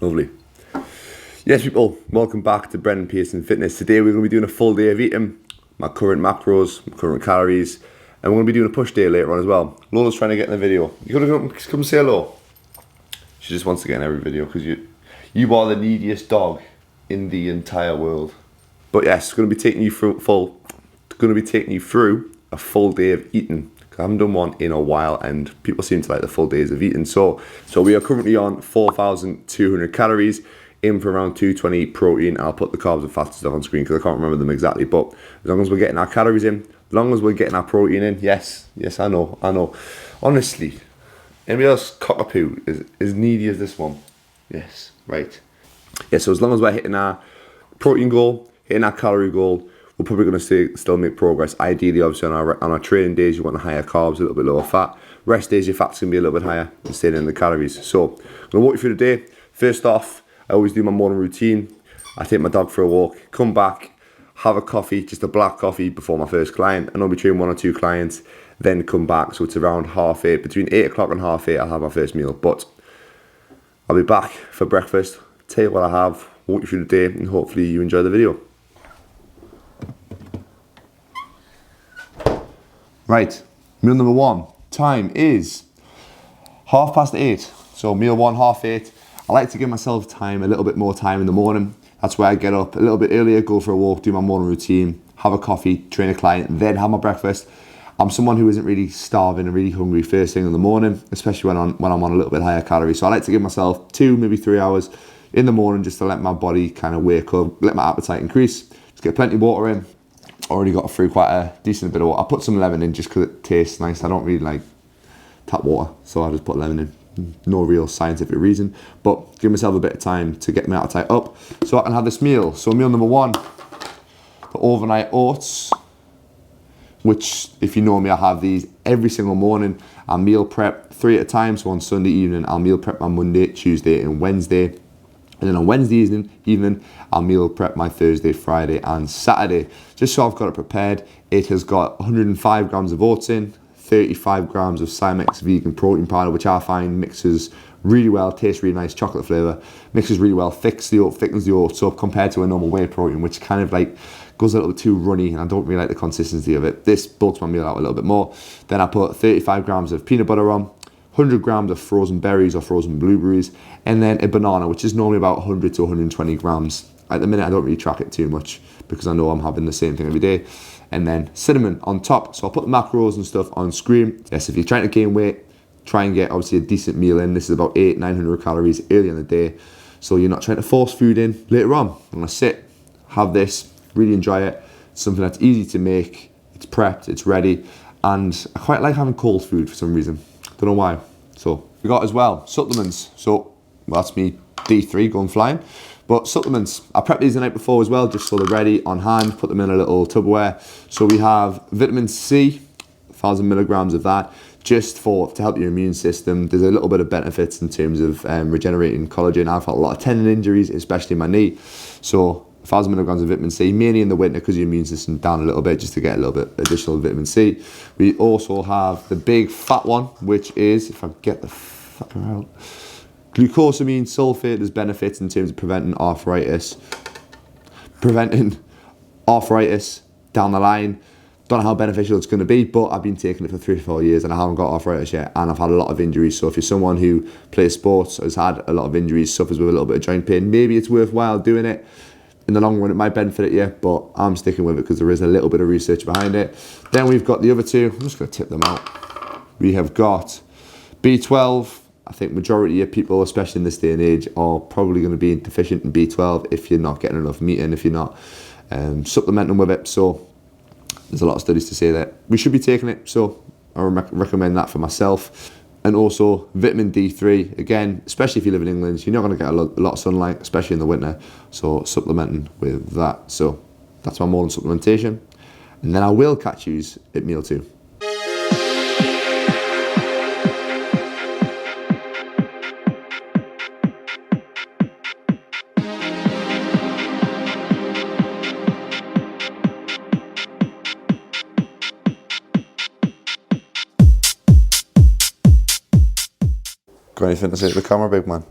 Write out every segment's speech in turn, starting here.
Lovely. Yes, people, welcome back to Pearson Fitness. Today we're going to be doing a full day of eating, my current macros, my current calories, and we're going to be doing a push day later on as well. Lola's trying to get in the video. You gotta come say hello. She just wants to get in every video because you are the neediest dog in the entire world. But yes, going to be taking you through a full day of eating. I haven't done one in a while, and people seem to like the full days of eating. So we are currently on 4,200 calories, aiming for around 220 protein. I'll put the carbs and fats stuff on screen because I can't remember them exactly. But as long as we're getting our calories in, as long as we're getting our protein in, yes, I know. Honestly, anybody else cockapoo is as needy as this one? Yes, right. Yeah, so as long as we're hitting our protein goal, hitting our calorie goal, we're probably going to still make progress. Ideally, obviously, on our training days, you want the higher carbs, a little bit lower fat. Rest days, your fat's going to be a little bit higher and staying in the calories. So I'm going to walk you through the day. First off, I always do my morning routine. I take my dog for a walk, come back, have a coffee, just a black coffee before my first client. I know between 1 or 2 clients, then come back. So it's around 8:30, between 8 o'clock and 8:30, I'll have my first meal. But I'll be back for breakfast, tell you what I have, walk you through the day, and hopefully you enjoy the video. Right, meal number 1. Time is 8:30. So meal 1, 8:30. I like to give myself a little bit more time in the morning. That's where I get up a little bit earlier, go for a walk, do my morning routine, have a coffee, train a client, then have my breakfast. I'm someone who isn't really starving and really hungry first thing in the morning, especially when I'm on a little bit higher calories. So I like to give myself 2, maybe 3 hours in the morning just to let my body kind of wake up, let my appetite increase, just get plenty of water in. Already got through quite a decent bit of water. I put some lemon in just because it tastes nice. I don't really like tap water, so I just put lemon in. No real scientific reason, but give myself a bit of time to get my appetite up so I can have this meal. So meal number 1, the overnight oats, which if you know me, I have these every single morning. I meal prep 3 at a time. So on Sunday evening, I'll meal prep my Monday, Tuesday and Wednesday. And then on Wednesday evening, I'll meal prep my Thursday, Friday and Saturday. Just so I've got it prepared. It has got 105 grams of oats in, 35 grams of Cymex vegan protein powder, which I find mixes really well, tastes really nice, chocolate flavour, mixes really well, thickens the oats up compared to a normal whey protein, which kind of like goes a little bit too runny and I don't really like the consistency of it. This bulks my meal out a little bit more. Then I put 35 grams of peanut butter on, 100 grams of frozen berries or frozen blueberries, and then a banana, which is normally about 100 to 120 grams. At the minute, I don't really track it too much because I know I'm having the same thing every day. And then cinnamon on top. So I'll put the macros and stuff on screen. Yes, if you're trying to gain weight, try and get obviously a decent meal in. This is about 800-900 calories early in the day. So you're not trying to force food in later on. I'm gonna sit, have this, really enjoy it. It's something that's easy to make. It's prepped, it's ready. And I quite like having cold food for some reason. Don't know why. So we got as well supplements. So well, that's me D3 going flying. But supplements, I prepped these the night before as well, just so they're ready on hand. Put them in a little Tupperware. So we have vitamin C, 1,000 milligrams of that, just to help your immune system. There's a little bit of benefits in terms of regenerating collagen. I've had a lot of tendon injuries, especially in my knee. So 1,000 milligrams of vitamin C, mainly in the winter because your immune system's down a little bit, just to get a little bit additional vitamin C. We also have the big fat one, which is, if I get the fucker out, glucosamine sulfate. There's benefits in terms of preventing arthritis down the line. Don't know how beneficial it's going to be, but I've been taking it for 3 or 4 years and I haven't got arthritis yet, and I've had a lot of injuries. So if you're someone who plays sports, has had a lot of injuries, suffers with a little bit of joint pain, maybe it's worthwhile doing it. In the long run, it might benefit you, but I'm sticking with it because there is a little bit of research behind it. Then we've got the other 2. I'm just going to tip them out. We have got B12. I think majority of people, especially in this day and age, are probably going to be deficient in B12 if you're not getting enough meat in, if you're not supplementing with it. So there's a lot of studies to say that we should be taking it. So I recommend that for myself. And also vitamin D3, again, especially if you live in England, you're not going to get a lot of sunlight, especially in the winter. So supplementing with that. So that's my morning supplementation. And then I will catch you at meal 2. Got anything to say to the camera, big man?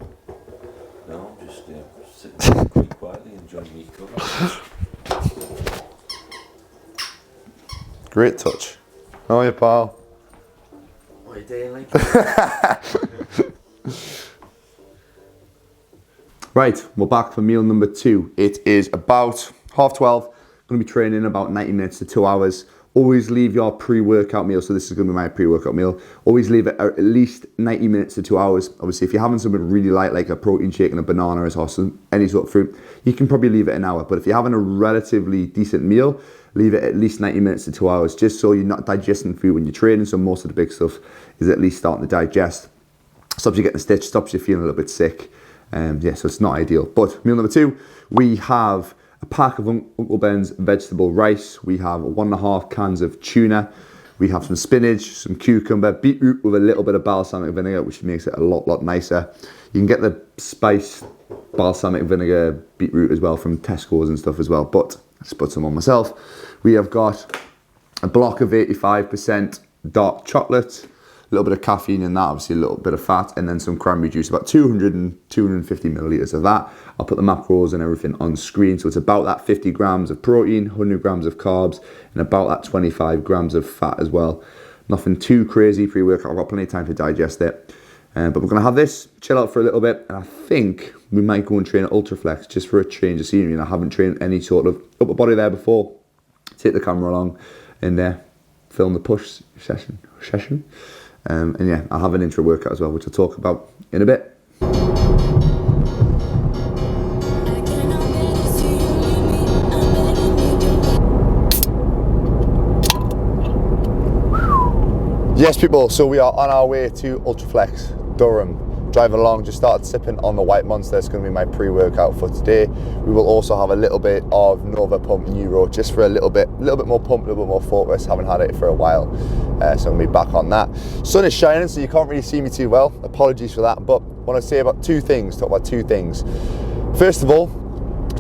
No, Great touch. How are you, pal? What are you doing, like? Right, we're back for meal number 2. It is about 12:30. Going to be training in about 90 minutes to 2 hours. Always leave your pre-workout meal, so this is going to be my pre-workout meal. Always leave it at least 90 minutes to 2 hours. Obviously, if you're having something really light, like a protein shake and a banana or any sort of fruit, you can probably leave it an hour. But if you're having a relatively decent meal, leave it at least 90 minutes to 2 hours, just so you're not digesting food when you're training. So most of the big stuff is at least starting to digest. Stops you getting a stitch, stops you feeling a little bit sick. Yeah, so it's not ideal. But meal number 2, we have a pack of Uncle Ben's vegetable rice. We have 1.5 cans of tuna. We have some spinach, some cucumber, beetroot with a little bit of balsamic vinegar, which makes it a lot nicer. You can get the spiced balsamic vinegar beetroot as well from Tesco's and stuff as well, but I just put some on myself. We have got a block of 85% dark chocolate, a little bit of caffeine in that, obviously a little bit of fat, and then some cranberry juice, about 250 milliliters of that. I'll put the macros and everything on screen. So it's about that 50 grams of protein, 100 grams of carbs, and about that 25 grams of fat as well. Nothing too crazy pre-workout. I've got plenty of time to digest it. But we're going to have this, chill out for a little bit, and I think we might go and train at Ultraflex just for a change of scenery. And I haven't trained any sort of upper body there before. Take the camera along and film the push session. And yeah, I'll have an intro workout as well, which I'll talk about in a bit. Yes, people, so we are on our way to Ultraflex, Durham. Driving along, just started sipping on the White Monster. It's going to be my pre-workout for today. We will also have a little bit of Nova Pump Neuro, just for a little bit more pump, a little bit more focus. Haven't had it for a while, so I'm going to be back on that. Sun is shining, so you can't really see me too well. Apologies for that, but I want to say talk about two things. First of all,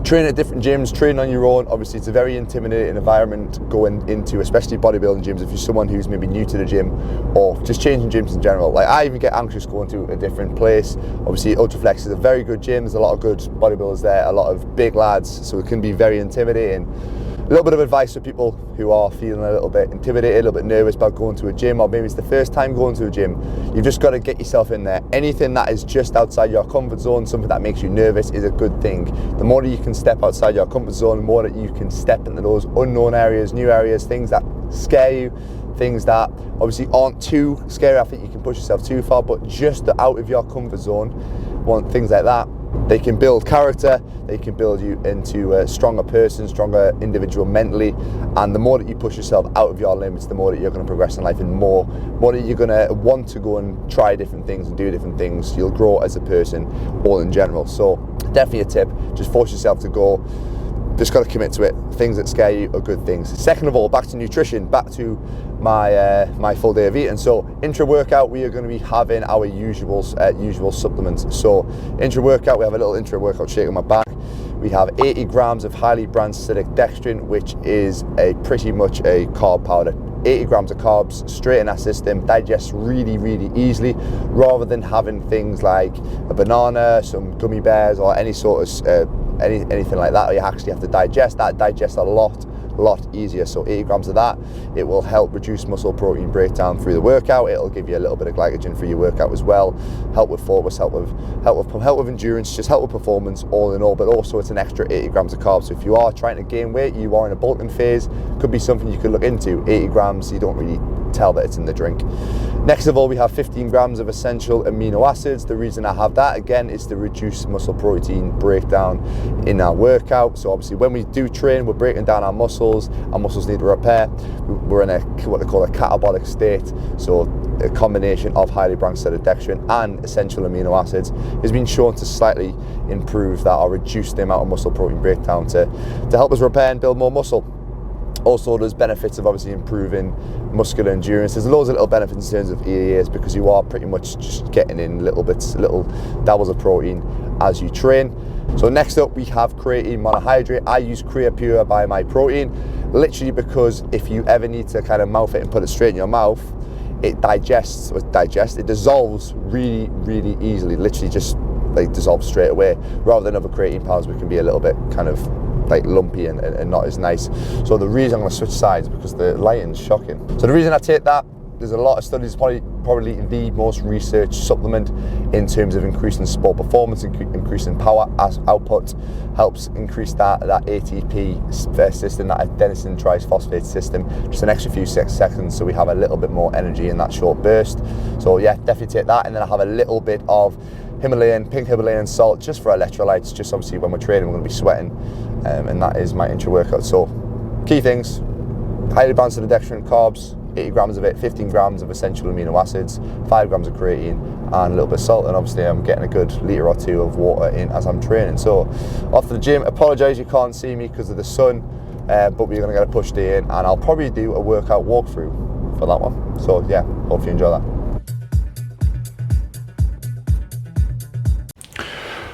train at different gyms, train on your own. Obviously, it's a very intimidating environment going into, especially bodybuilding gyms, if you're someone who's maybe new to the gym or just changing gyms in general. Like, I even get anxious going to a different place. Obviously, Ultraflex is a very good gym. There's a lot of good bodybuilders there, a lot of big lads, so it can be very intimidating. A little bit of advice for people who are feeling a little bit intimidated, a little bit nervous about going to a gym, or maybe it's the first time going to a gym. You've just got to get yourself in there. Anything that is just outside your comfort zone, something that makes you nervous, is a good thing. The more that you can step outside your comfort zone, the more that you can step into those unknown areas, new areas, things that scare you, things that obviously aren't too scary. I think you can push yourself too far, but just out of your comfort zone, things like that. They can build character, they can build you into a stronger person, stronger individual mentally, and the more that you push yourself out of your limits, the more that you're going to progress in life, and more that you're going to want to go and try different things and do different things. You'll grow as a person, all in general. So definitely a tip, just force yourself to go. Just got to commit to it. Things that scare you are good things. Second of all, back to nutrition, back to my full day of eating. So intra workout, we are going to be having our usual supplements. So intra workout, we have a little intra workout shake on my back. We have 80 grams of highly branched acidic dextrin, which is pretty much a carb powder. 80 grams of carbs straight in our system, digests really easily, rather than having things like a banana, some gummy bears, or any sort of anything like that. You actually have to digest a lot easier. So 80 grams of that, it will help reduce muscle protein breakdown through the workout. It'll give you a little bit of glycogen for your workout as well, help with focus, help with endurance, just help with performance all in all. But also it's an extra 80 grams of carbs. So if you are trying to gain weight, you are in a bulking phase, could be something you could look into. 80 grams, you don't really tell that it's in the drink. Next of all, we have 15 grams of essential amino acids. The reason I have that, again, is to reduce muscle protein breakdown in our workout. So obviously when we do train, we're breaking down our muscles need to repair. We're in what they call a catabolic state. So a combination of highly branched acidic dextrin and essential amino acids has been shown to slightly improve that, or reduce the amount of muscle protein breakdown to help us repair and build more muscle. Also, there's benefits of obviously improving muscular endurance. There's loads of little benefits in terms of EAAs, because you are pretty much just getting in little dabbles of protein as you train. So next up, we have creatine monohydrate. I use Creapure by My Protein, literally because if you ever need to kind of mouth it and put it straight in your mouth, it dissolves really easily. Literally just like dissolves straight away, rather than other creatine powders, which can be a little bit kind of like lumpy and not as nice. So the reason I'm going to switch sides is because the lighting's shocking. So the reason I take that, there's a lot of studies, probably the most researched supplement in terms of increasing sport performance, increasing power as output, helps increase that ATP system, that adenosine triphosphate system, just an extra few seconds, so we have a little bit more energy in that short burst. So yeah, definitely take that. And then I have a little bit of pink Himalayan salt, just for electrolytes, just obviously when we're training we're going to be sweating, and that is my intra workout. So key things: highly balanced dextrin carbs, 80 grams of it, 15 grams of essential amino acids, 5 grams of creatine, and a little bit of salt. And obviously I'm getting a good litre or two of water in as I'm training. So off to the gym. Apologise you can't see me because of the sun, but we're going to get a push day in, and I'll probably do a workout walkthrough for that one. So yeah, hope you enjoy that.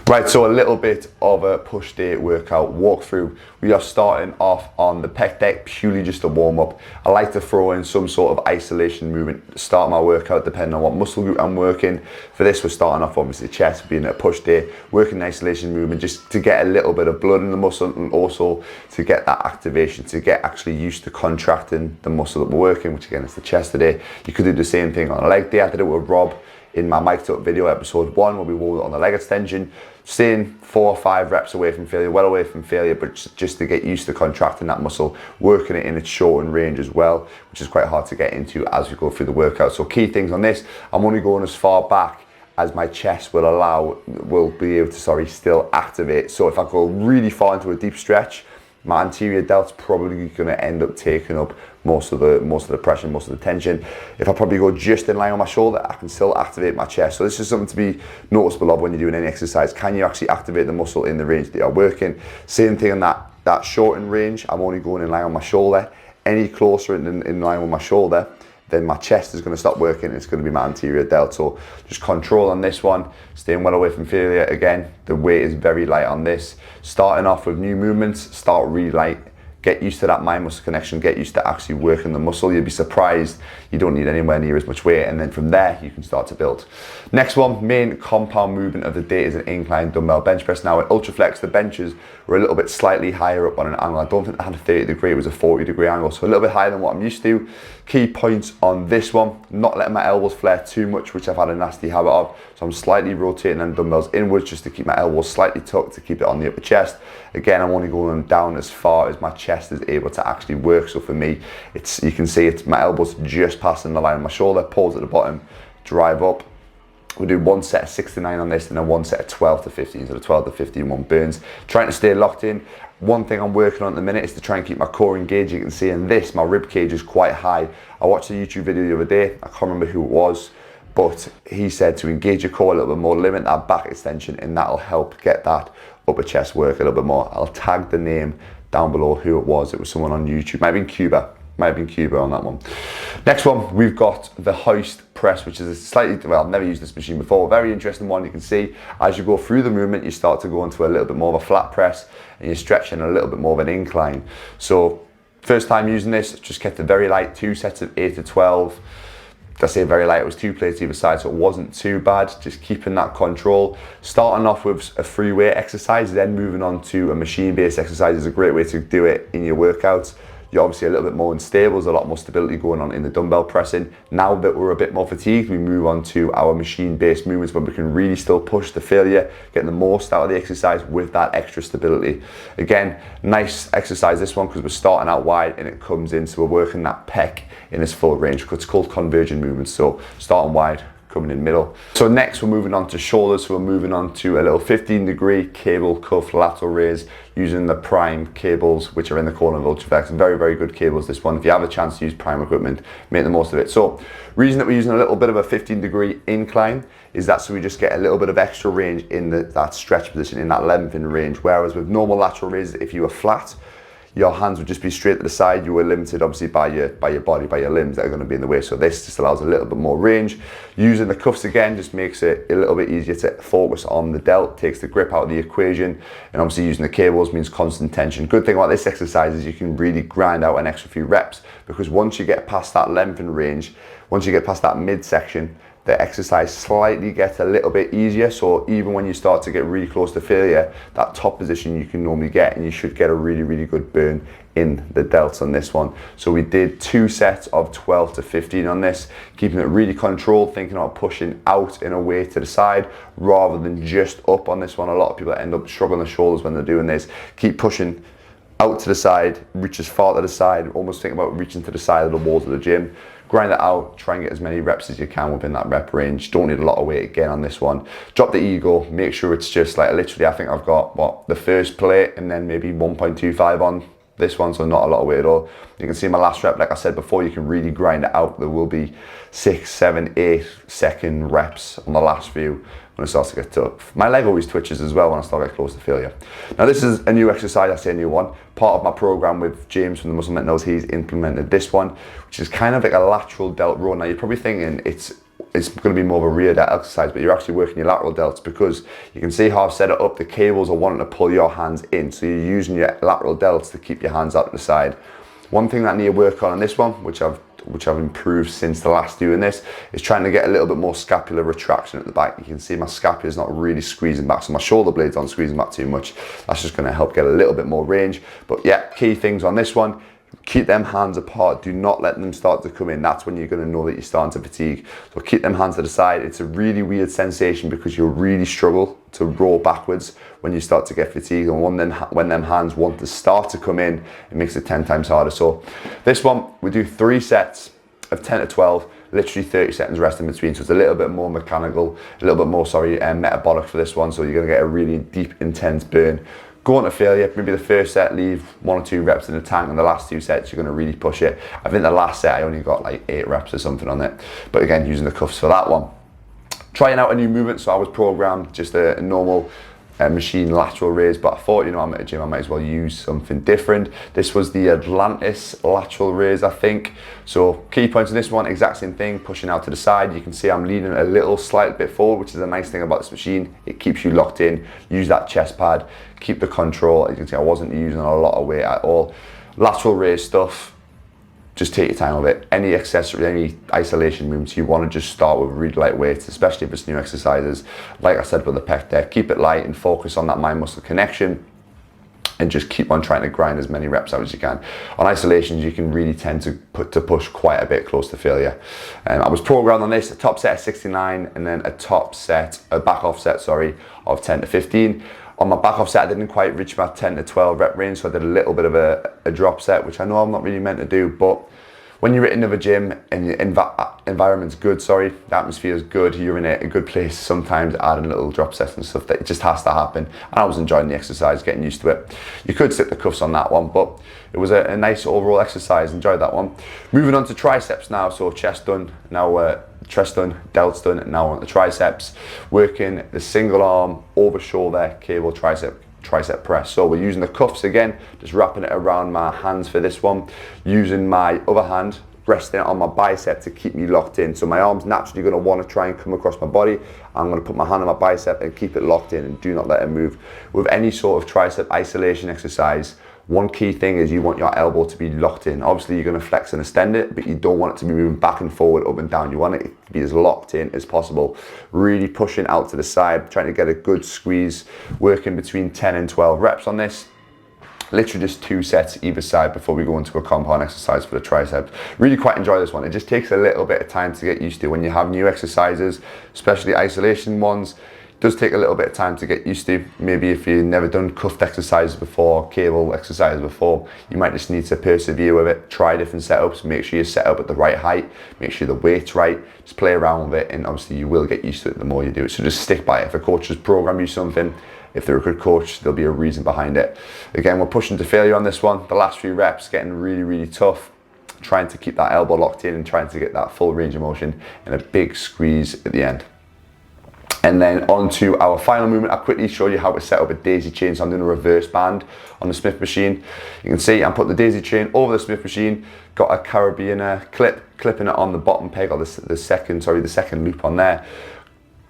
Right, so a little bit of a push day workout walkthrough. We are starting off on the pec deck, purely just a warm up. I like to throw in some sort of isolation movement to start my workout, depending on what muscle group I'm working. For this, we're starting off obviously chest, being a push day, working isolation movement just to get a little bit of blood in the muscle, and also to get that activation, to get actually used to contracting the muscle that we're working, which again is the chest today. You could do the same thing on a leg day. I did it with Rob in my mic'd up video episode 1, where we wore it on the leg extension, staying 4 or 5 reps away from failure, well away from failure, but just to get used to contracting that muscle, working it in its shortened range as well, which is quite hard to get into as we go through the workout. So key things on this: I'm only going as far back as my chest will be able to still activate. So if I go really far into a deep stretch, my anterior delt's probably going to end up taking up most of the pressure, most of the tension. If I probably go just in line on my shoulder, I can still activate my chest. So this is something to be noticeable of when you're doing any exercise. Can you actually activate the muscle in the range that you're working? Same thing on that shortened range. I'm only going in line on my shoulder. Any closer in line with my shoulder, then my chest is going to stop working. It's going to be my anterior delt. So just control on this one, staying well away from failure. Again, the weight is very light on this. Starting off with new movements, start really light. Get used to that mind muscle connection, get used to actually working the muscle. You'll be surprised you don't need anywhere near as much weight, and then from there you can start to build. Next one, main compound movement of the day, is an incline dumbbell bench press. Now at Ultraflex, the benches were a little bit slightly higher up on an angle. I don't think I had a 30 degree, it was a 40 degree angle, so a little bit higher than what I'm used to. Key points on this one: not letting my elbows flare too much, which I've had a nasty habit of. So I'm slightly rotating them dumbbells inwards just to keep my elbows slightly tucked, to keep it on the upper chest. Again, I'm only going down as far as my chest is able to actually work. So for me, you can see it's my elbows just passing the line of my shoulder, pulls at the bottom, drive up. We'll do one set of 6 to 9 on this, and then one set of 12 to 15. So the 12 to 15 one burns. Trying to stay locked in. One thing I'm working on at the minute is to try and keep my core engaged. You can see in this, my rib cage is quite high. I watched a YouTube video the other day, I can't remember who it was, but he said to engage your core a little bit more, limit that back extension, and that'll help get that upper chest work a little bit more. I'll tag the name down below who it was. It was someone on YouTube, might have been Cuba. Might have been Cuba on that one. Next one, we've got the hoist press, which is a slightly, well, I've never used this machine before. Very interesting one. You can see as you go through the movement, you start to go into a little bit more of a flat press, and you're stretching a little bit more of an incline. So first time using this, just kept it very light, 2 sets of 8 to 12. I say very light, it was 2 plates either side, so it wasn't too bad. Just keeping that control. Starting off with a free weight exercise, then moving on to a machine-based exercise is a great way to do it in your workouts. You're obviously a little bit more unstable, there's a lot more stability going on in the dumbbell pressing. Now that we're a bit more fatigued, we move on to our machine-based movements where we can really still push the failure, getting the most out of the exercise with that extra stability. Again, nice exercise this one, because we're starting out wide and it comes in, so we're working that pec in its full range. It's called convergent movements, so starting wide, coming in middle. So next we're moving on to shoulders, so we're moving on to a little 15-degree cable cuff lateral raise using the Prime cables, which are in the corner of Ultraflex. Very, very good cables, this one. If you have a chance to use Prime equipment, make the most of it. So reason that we're using a little bit of a 15-degree incline is that so we just get a little bit of extra range in that stretch position, in that lengthen range. Whereas with normal lateral raises, if you were flat, your hands would just be straight to the side. You were limited obviously by your body, by your limbs that are going to be in the way. So this just allows a little bit more range. Using the cuffs again just makes it a little bit easier to focus on the delt, takes the grip out of the equation, and obviously using the cables means constant tension. Good thing about this exercise is you can really grind out an extra few reps, because once you get past that lengthen range, once you get past that midsection, the exercise slightly gets a little bit easier. So even when you start to get really close to failure, that top position you can normally get, and you should get a really, really good burn in the delts on this one. So we did 2 sets of 12 to 15 on this, keeping it really controlled, thinking about pushing out in a way to the side rather than just up on this one. A lot of people end up struggling the shoulders when they're doing this. Keep pushing out to the side, reach as far to the side, almost think about reaching to the side of the walls of the gym. Grind it out, try and get as many reps as you can within that rep range. Don't need a lot of weight again on this one. Drop the ego, make sure it's just like, literally I think I've got the first plate and then maybe 1.25 on this one, so not a lot of weight at all. You can see my last rep, like I said before, you can really grind it out. There will be 6, 7, 8 second reps on the last few when it starts to get tough. My leg always twitches as well when I start to get close to failure. Now this is a new exercise, I say a new one, part of my program with James from the Muscle Knows. He's implemented this one, which is kind of like a lateral delt row. Now you're probably thinking it's going to be more of a rear delt exercise, but you're actually working your lateral delts, because you can see how I've set it up. The cables are wanting to pull your hands in, so you're using your lateral delts to keep your hands out to the side. One thing that I need to work on this one, which I've improved since the last doing this, is trying to get a little bit more scapular retraction at the back. You can see my scapula is not really squeezing back, so my shoulder blades aren't squeezing back too much. That's just going to help get a little bit more range. But yeah, key things on this one: keep them hands apart. Do not let them start to come in. That's when you're going to know that you're starting to fatigue. So keep them hands to the side. It's a really weird sensation because you'll really struggle to roll backwards when you start to get fatigued. And when them hands want to start to come in, it makes it 10 times harder. So this one, we do 3 sets of 10 to 12, literally 30 seconds rest in between. So it's a little bit more mechanical, a little bit more, metabolic for this one. So you're going to get a really deep, intense burn. Go on to failure. Maybe the first set, leave 1 or 2 reps in the tank, and the last 2 sets, you're going to really push it. I think the last set, I only got like 8 reps or something on it. But again, using the cuffs for that one. Trying out a new movement. So I was programmed just a normal machine lateral raise, but I thought, you know, I'm at a gym, I might as well use something different. This was the Atlantis lateral raise, I think. So key points in this one, exact same thing, pushing out to the side. You can see I'm leaning a little slight bit forward, which is a nice thing about this machine. It keeps you locked in. Use that chest pad, keep the control. As you can see, I wasn't using a lot of weight at all. Lateral raise stuff, just take your time with it. Any accessory, any isolation movements, you want to just start with really light weights, especially if it's new exercises. Like I said with the pec deck, keep it light and focus on that mind-muscle connection, and just keep on trying to grind as many reps out as you can. On isolations, you can really tend to push quite a bit close to failure. I was programmed on this, a top set of 69, and then a back off set, of 10 to 15. On my back off set, I didn't quite reach my 10 to 12 rep range, so I did a little bit of a drop set, which I know I'm not really meant to do, but when you're in a gym and your environment's good, the atmosphere is good, you're in a good place, sometimes adding little drop sets and stuff, that it just has to happen. And I was enjoying the exercise, getting used to it. You could stick the cuffs on that one, but it was a nice overall exercise, enjoyed that one. Moving on to triceps now, so chest done, now chest done, delts done, and now on the triceps, working the single arm over shoulder cable tricep press. So we're using the cuffs again, just wrapping it around my hands for this one, using my other hand, resting it on my bicep to keep me locked in. So my arm's naturally going to want to try and come across my body. I'm going to put my hand on my bicep and keep it locked in and do not let it move. With any sort of tricep isolation exercise, one key thing is you want your elbow to be locked in. Obviously you're going to flex and extend it, but you don't want it to be moving back and forward, up and down. You want it to be as locked in as possible. Really pushing out to the side, trying to get a good squeeze, working between 10 and 12 reps on this. Literally just 2 sets either side before we go into a compound exercise for the triceps. Really quite enjoy this one. It just takes a little bit of time to get used to. When you have new exercises, especially isolation ones, it does take a little bit of time to get used to. Maybe if you've never done cuffed exercises before, cable exercises before, you might just need to persevere with it. Try different setups, make sure you're set up at the right height, make sure the weight's right, just play around with it, and obviously you will get used to it the more you do it. So just stick by it. If a coach has programmed you something, if they're a good coach, there'll be a reason behind it. Again, we're pushing to failure on this one. The last few reps getting really, really tough, trying to keep that elbow locked in and trying to get that full range of motion and a big squeeze at the end. And then on to our final movement. I'll quickly show you how to set up a daisy chain. So I'm doing a reverse band on the Smith machine. You can see I'm putting the daisy chain over the Smith machine, got a carabiner clipping it on the bottom peg, or the second loop on there.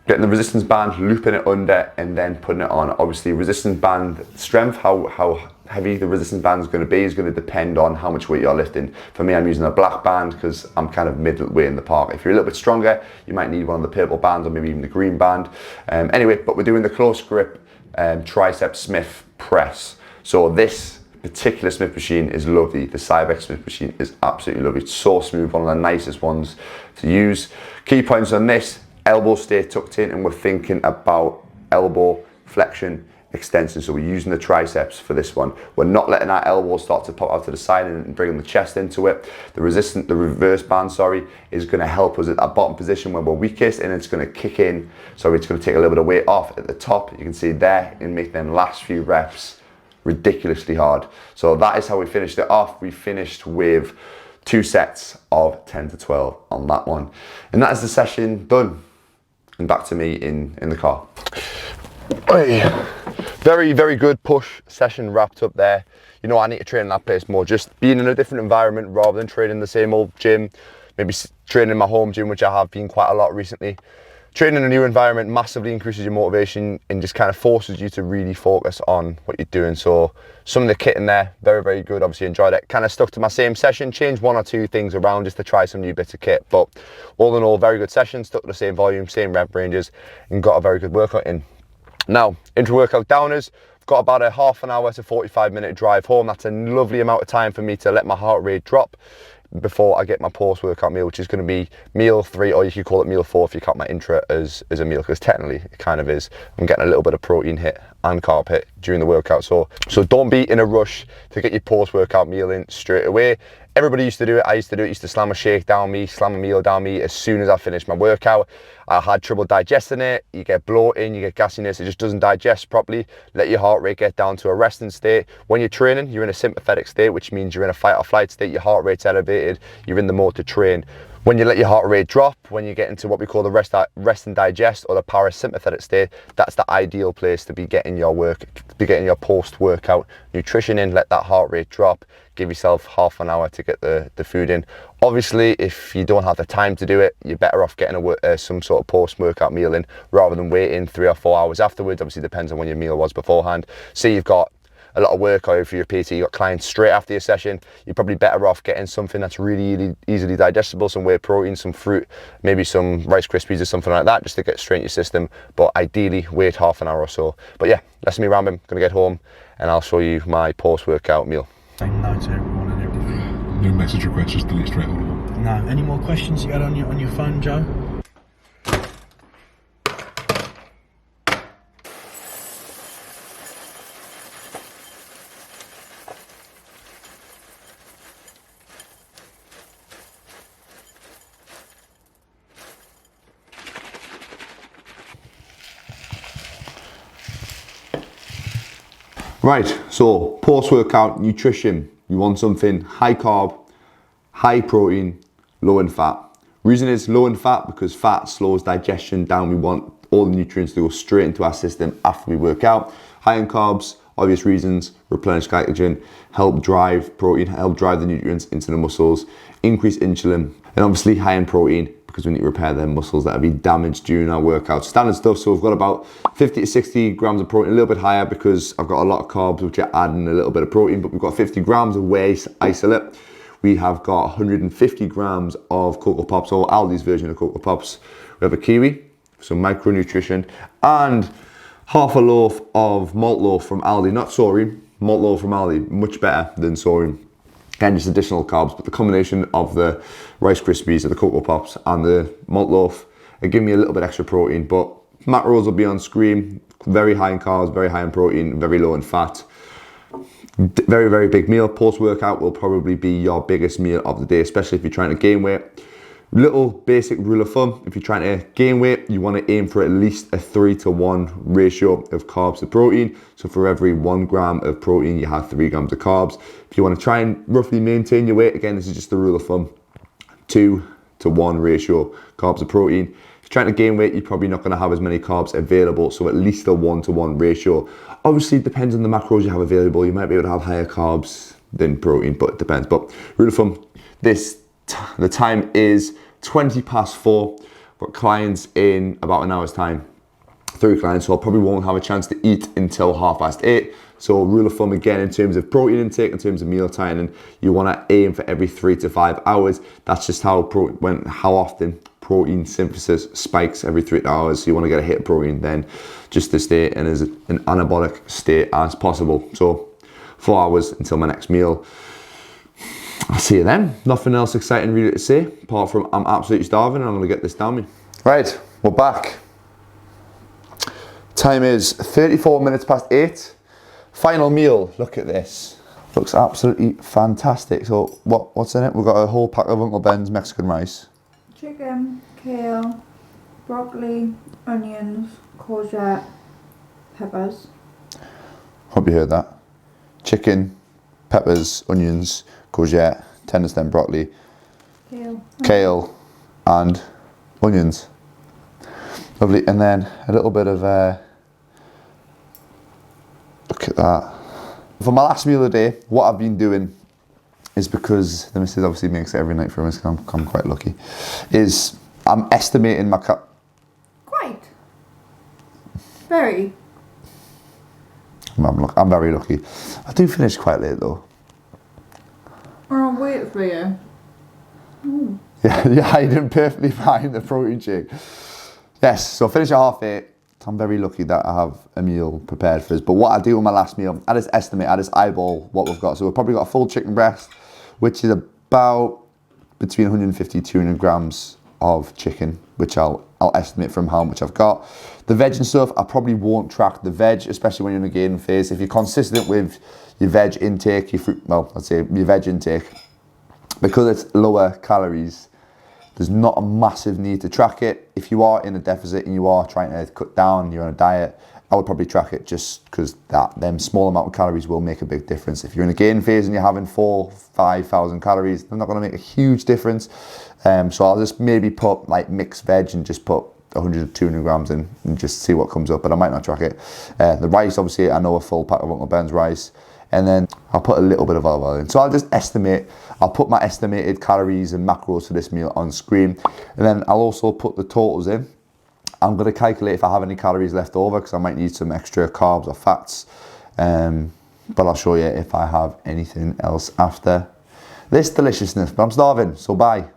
Getting the resistance band, looping it under, and then putting it on. Obviously resistance band strength, how heavy the resistance band is going to be is going to depend on how much weight you're lifting. For me, I'm using a black band because I'm kind of midway in the park. If you're a little bit stronger, you might need one of the purple bands or maybe even the green band. Anyway, but we're doing the close grip tricep Smith press. So this particular Smith machine is lovely. The Cybex Smith machine is absolutely lovely. It's so smooth, one of the nicest ones to use. Key points on this: elbow stay tucked in, and we're thinking about elbow flexion, extension. So we're using the triceps for this one. We're not letting our elbows start to pop out to the side and bringing the chest into it. The reverse band, is going to help us at that bottom position where we're weakest, and it's going to kick in. So it's going to take a little bit of weight off at the top. You can see there and make them last few reps ridiculously hard. So that is how we finished it off. We finished with 2 sets of 10 to 12 on that one. And that is the session done. And back to me in the car. Very, very good push session wrapped up there. You know, I need to train in that place more, just being in a different environment rather than training in the same old gym, maybe training in my home gym, which I have been quite a lot recently. Training in a new environment massively increases your motivation and just kind of forces you to really focus on what you're doing. So some of the kit in there, very, very good. Obviously enjoyed it. Kind of stuck to my same session, changed 1 or 2 things around just to try some new bits of kit. But all in all, very good session, stuck to the same volume, same rep ranges, and got a very good workout in. Now, intra workout downers, I've got about a half an hour to 45-minute drive home. That's a lovely amount of time for me to let my heart rate drop before I get my post-workout meal, which is going to be meal 3, or you could call it meal 4 if you count my intra as a meal, because technically it kind of is. I'm getting a little bit of protein hit and carb hit during the workout. So don't be in a rush to get your post-workout meal in straight away. Everybody used to do it. I used to do it. Used to slam a shake down me, slam a meal down me as soon as I finished my workout. I had trouble digesting it. You get bloating, you get gassiness. It just doesn't digest properly. Let your heart rate get down to a resting state. When you're training, you're in a sympathetic state, which means you're in a fight or flight state. Your heart rate's elevated. You're in the mode to train. When you let your heart rate drop, when you get into what we call the rest and digest, or the parasympathetic state, that's the ideal place to be getting your post-workout nutrition in. Let that heart rate drop. Give yourself half an hour to get the food in. Obviously, if you don't have the time to do it, you're better off getting some sort of post-workout meal in rather than waiting 3 or 4 hours afterwards. Obviously, depends on when your meal was beforehand. Say you've got a lot of work, or if you're a PT, you've got clients straight after your session, you're probably better off getting something that's really easily digestible, some whey protein, some fruit, maybe some Rice Krispies or something like that, just to get straight in your system. But ideally, wait half an hour or so. But yeah, that's me rambling. Gonna get home and I'll show you my post-workout meal. Saying no to everyone and everything. No message request, just delete straight all of them. No. Any more questions you had on your phone, Joe? Right, so post-workout nutrition, you want something high carb, high protein, low in fat. Reason is low in fat because fat slows digestion down. We want all the nutrients to go straight into our system after we work out. High in carbs, obvious reasons: replenish glycogen, help drive protein, help drive the nutrients into the muscles, increase insulin, and obviously high in protein because we need to repair their muscles that have been damaged during our workouts. Standard stuff, so we've got about 50 to 60 grams of protein, a little bit higher because I've got a lot of carbs which are adding a little bit of protein, but we've got 50 grams of whey isolate. We have got 150 grams of Cocoa Pops, or Aldi's version of Cocoa Pops. We have a kiwi, some micronutrition, and half a loaf of malt loaf from Aldi, not Soaring, malt loaf from Aldi, much better than Soaring. Again, just additional carbs, but the combination of the Rice Krispies, or the Cocoa Pops, and the malt loaf are giving me a little bit extra protein, but macros will be on screen. Very high in carbs, very high in protein, very low in fat. Very, very big meal. Post-workout will probably be your biggest meal of the day, especially if you're trying to gain weight. Little basic rule of thumb: if you're trying to gain weight, you want to aim for at least a 3-to-1 ratio of carbs to protein. So for every 1 gram of protein, you have 3 grams of carbs. If you want to try and roughly maintain your weight, again, this is just a rule of thumb, 2-to-1 ratio carbs to protein. If you're trying to gain weight, you're probably not going to have as many carbs available, so at least a 1-to-1 ratio. Obviously, it depends on the macros you have available. You might be able to have higher carbs than protein, but it depends. But rule of thumb, the time is 4:20. Got clients in about an hour's time. 3 clients, so I probably won't have a chance to eat until 8:30. So rule of thumb again, in terms of protein intake, in terms of meal timing, you want to aim for every 3 to 5 hours. That's just how often protein synthesis spikes every 3 hours. So you want to get a hit of protein then just to stay in as an anabolic state as possible. So 4 hours until my next meal. I'll see you then. Nothing else exciting really to say, apart from I'm absolutely starving and I'm going to get this down me. Right, we're back. Time is 34 minutes past 8. Final meal, look at this. Looks absolutely fantastic. So what's in it? We've got a whole pack of Uncle Ben's Mexican rice. Chicken, kale, broccoli, onions, courgette, peppers. Hope you heard that. Chicken, peppers, onions, courgette, tender stem broccoli, kale, and onions. Lovely. And then a little bit of look at that. For my last meal of the day, what I've been doing is, because the missus obviously makes it every night for us, I'm quite lucky, is I'm estimating my Quite. Very. I'm very lucky. I do finish quite late though. I'll wait for you. Yeah, you're hiding perfectly behind the protein shake. Yes, so I finish at 8:30. I'm very lucky that I have a meal prepared for us. But what I do with my last meal, I just estimate, I just eyeball what we've got. So we've probably got a full chicken breast, which is about between 150 to 200 grams of chicken, which I'll estimate from how much I've got. The veg and stuff, I probably won't track the veg, especially when you're in a gaining phase. If you're consistent with your veg intake, your fruit, well, let's say your veg intake, because it's lower calories, there's not a massive need to track it. If you are in a deficit and you are trying to cut down, you're on a diet, I would probably track it, just because them small amount of calories will make a big difference. If you're in a gain phase and you're having 4,000-5,000 calories, they're not going to make a huge difference. So I'll just maybe put like mixed veg and just put 100 to 200 grams in and just see what comes up, but I might not track it. The rice, obviously, I know a full pack of Uncle Ben's rice, and then I'll put a little bit of olive oil in. So I'll just estimate, I'll put my estimated calories and macros for this meal on screen, and then I'll also put the totals in. I'm going to calculate if I have any calories left over, because I might need some extra carbs or fats, but I'll show you if I have anything else after this deliciousness. But I'm starving, so bye.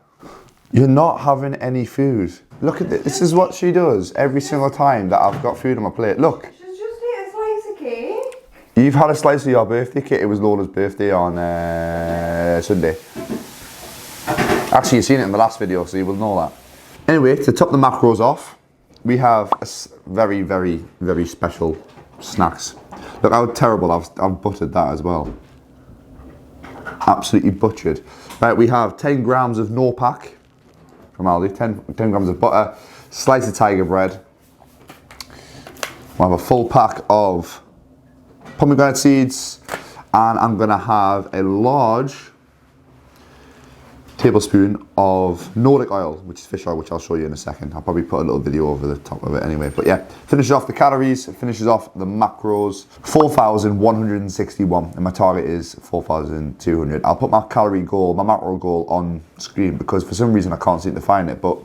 You're not having any food. Look at this. This is what she does every single time that I've got food on my plate. Look. She's just ate a slice of cake. You've had a slice of your birthday cake. It was Lola's birthday on Sunday. Actually, you've seen it in the last video, so you will know that. Anyway, to top the macros off, we have a very, very, very special snacks. Look how terrible I've buttered that as well. Absolutely butchered. Right, we have 10 grams of no-pack from Aldi, 10 grams of butter, slice of tiger bread. We'll have a full pack of pomegranate seeds, and I'm gonna have a large tablespoon of Nordic oil, which is fish oil, which I'll show you in a second. I'll probably put a little video over the top of it anyway. But yeah, finishes off the calories, finishes off the macros. 4,161, and my target is 4,200. I'll put my calorie goal, my macro goal on screen, because for some reason I can't seem to find it. But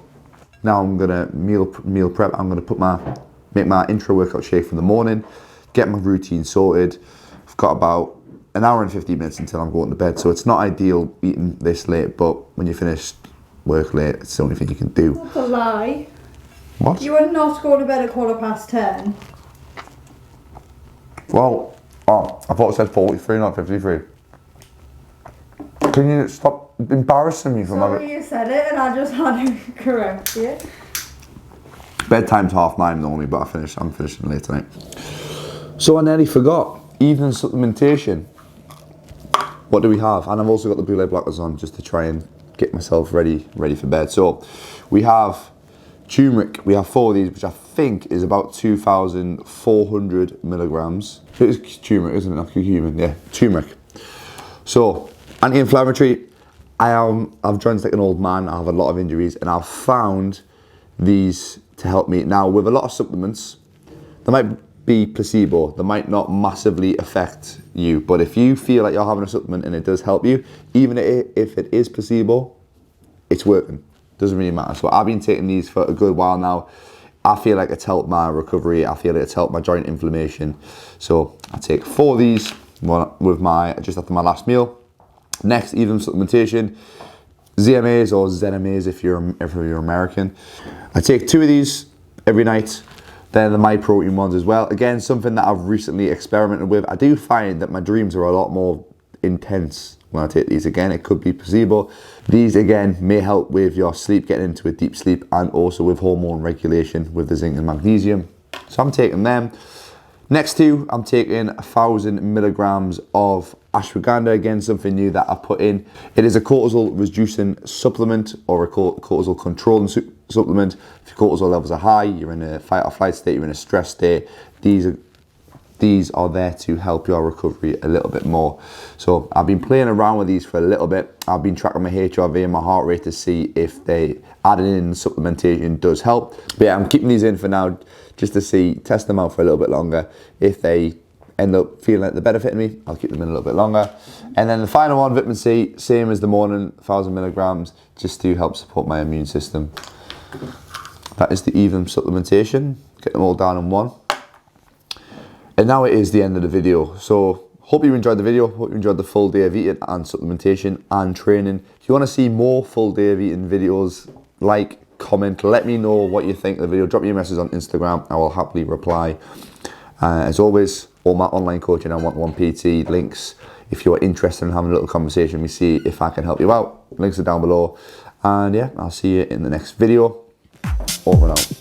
now I'm gonna meal prep. I'm gonna make my Intra workout shake for the morning, get my routine sorted. I've got about an hour and 50 minutes until I'm going to bed, so it's not ideal eating this late, but when you finish work late, it's the only thing you can do. That's a lie. What? You are not going to bed at 10:15. Well, I thought it said 43, not 53. Can you stop embarrassing me from Sorry, you said it and I just had to correct you. Bedtime's 9:30 normally, but I'm finishing late tonight. So I nearly forgot. Evening supplementation. What do we have? And I've also got the blue light blockers on just to try and get myself ready for bed. So we have turmeric. We have 4 of these, which I think is about 2,400 milligrams. It is turmeric, isn't it? Not curcumin. Yeah, turmeric. So anti-inflammatory. I've joined like an old man. I have a lot of injuries, and I've found these to help me. Now, with a lot of supplements, they might be placebo. They might not massively affect you, but if you feel like you're having a supplement and it does help you, even if it is placebo, it's working. Doesn't really matter. So I've been taking these for a good while now. I feel like it's helped my recovery. I feel like it's helped my joint inflammation. So I take 4 of these with just after my last meal. Next, even supplementation, ZMAs or ZMAs if you're American. I take 2 of these every night. They're the MyProtein ones as well. Again, something that I've recently experimented with. I do find that my dreams are a lot more intense when I take these. Again, it could be placebo. These again may help with your sleep, getting into a deep sleep, and also with hormone regulation with the zinc and magnesium. So I'm taking them. Next 2, I'm taking 1,000 milligrams of ashwagandha. Again, something new that I put in. It is a cortisol reducing supplement or a cortisol controlling supplement. If your cortisol levels are high, you're in a fight or flight state, you're in a stress state, these are there to help your recovery a little bit more. So I've been playing around with these for a little bit. I've been tracking my HRV and my heart rate to see if adding in supplementation does help. But yeah, I'm keeping these in for now just to test them out for a little bit longer. If they end up feeling like they're benefiting me, I'll keep them in a little bit longer. And then the final one, vitamin C, same as the morning, 1,000 milligrams, just to help support my immune system. That is the even supplementation. Get them all down in one. And now it is the end of the video. So hope you enjoyed the video. Hope you enjoyed the full day of eating and supplementation and training. If you want to see more full day of eating videos, like, comment, let me know what you think of the video. Drop me a message on Instagram. I will happily reply. As always, all my online coaching and one-to-one PT links. If you're interested in having a little conversation, we see if I can help you out. Links are down below. And yeah, I'll see you in the next video. Over and out.